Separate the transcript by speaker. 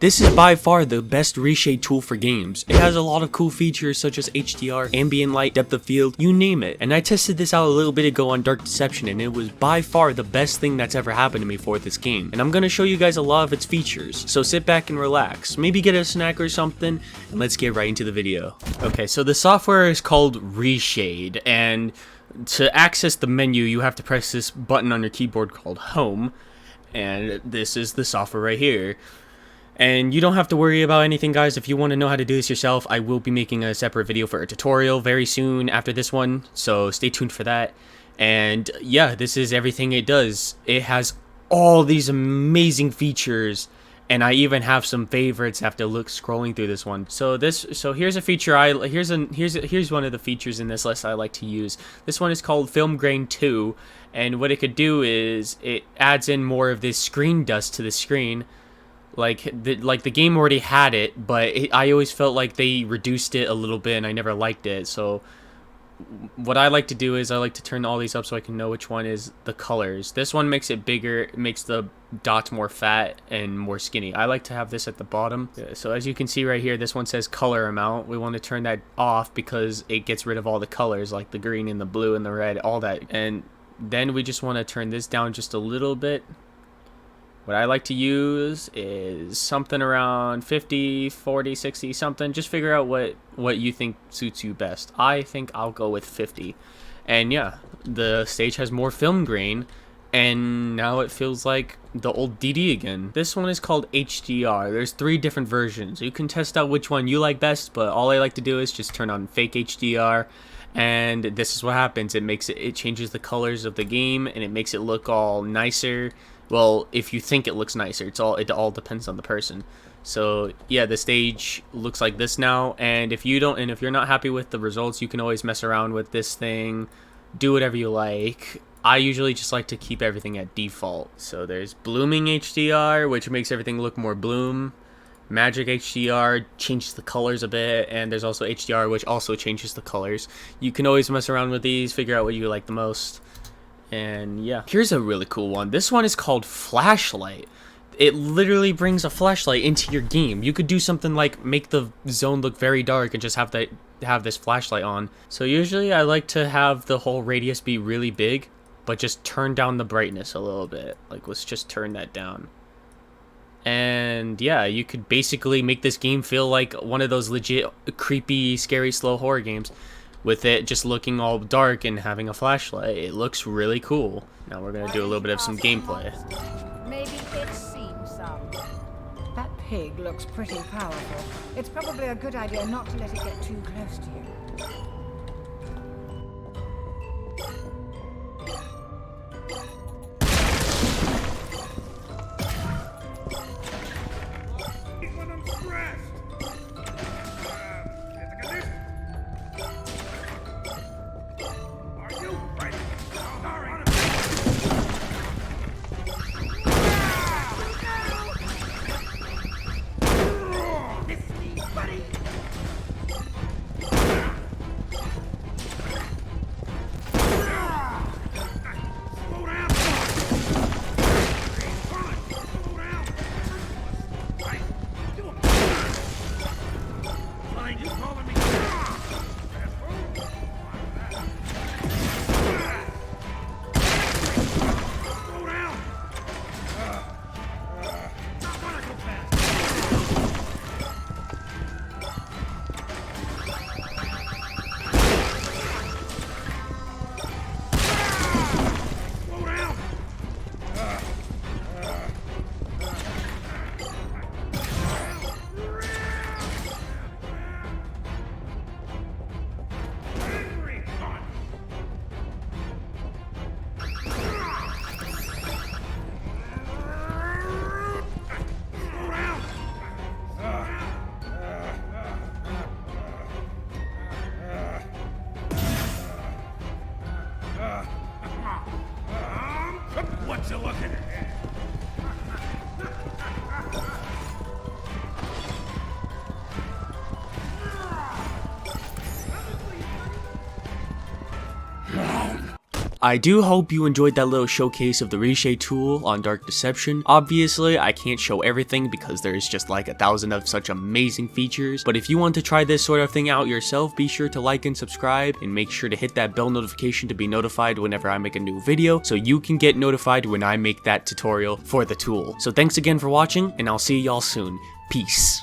Speaker 1: This is by far the best reshade tool for games. It has a lot of cool features such as HDR, ambient light, depth of field, you name it. And I tested this out a little bit ago on Dark Deception, and it was by far the best thing that's ever happened to me for this game. And I'm gonna show you guys a lot of its features, so sit back and relax, maybe get a snack or something, and let's get right into the video. Okay, so the software is called Reshade, and to access the menu you have to press this button on your keyboard called Home, and this is the software right here. And you don't have to worry about anything, guys. If you want to know how to do this yourself, I will be making a separate video for a tutorial very soon after this one, so stay tuned for that. And yeah, this is everything it does. It has all these amazing features, and I even have some favorites after scrolling through this one. So here's a feature here's one of the features in this list I like to use. This one is called Film Grain 2, and what it could do is it adds in more of this screen dust to the screen. Like the game already had it, but I always felt like they reduced it a little bit, and I never liked it. So what I like to do is I like to turn all these up so I can know which one is the colors. This one makes it bigger, it makes the dots more fat and more skinny. I like to have this at the bottom. So as you can see right here, this one says color amount. We want to turn that off because it gets rid of all the colors, like the green and the blue and the red, all that. And then we just want to turn this down just a little bit. What I like to use is something around 50, 40, 60, something. Just figure out what you think suits you best. I think I'll go with 50. And yeah, the stage has more film grain, and now it feels like the old DD again. This one is called HDR. There's 3 different versions. You can test out which one you like best, but all I like to do is just turn on fake HDR. And this is what happens. It changes the colors of the game, and it makes it look all nicer. Well, if you think it looks nicer, it all depends on the person. So yeah, the stage looks like this now, and if you're not happy with the results, you can always mess around with this thing, do whatever you like. I usually just like to keep everything at default. So there's blooming HDR, which makes everything look more bloom. Magic HDR changes the colors a bit, and there's also HDR, which also changes the colors. You can always mess around with these, figure out what you like the most. And yeah, here's a really cool one. This one is called Flashlight. It literally brings a flashlight into your game. You could do something like make the zone look very dark and just have this flashlight on. So usually I like to have the whole radius be really big, but just turn down the brightness a little bit. Like, let's just turn that down. And yeah, you could basically make this game feel like one of those legit creepy, scary, slow horror games, with it just looking all dark and having a flashlight. It looks really cool. Now we're gonna do a little bit of some gameplay.
Speaker 2: Maybe it's seen some. That pig looks pretty powerful. It's probably a good idea not to let it get too close to you.
Speaker 1: I do hope you enjoyed that little showcase of the Reshade tool on Dark Deception. Obviously, I can't show everything because there's just like 1,000 of such amazing features, but if you want to try this sort of thing out yourself, be sure to like and subscribe, and make sure to hit that bell notification to be notified whenever I make a new video, so you can get notified when I make that tutorial for the tool. So thanks again for watching, and I'll see y'all soon. Peace.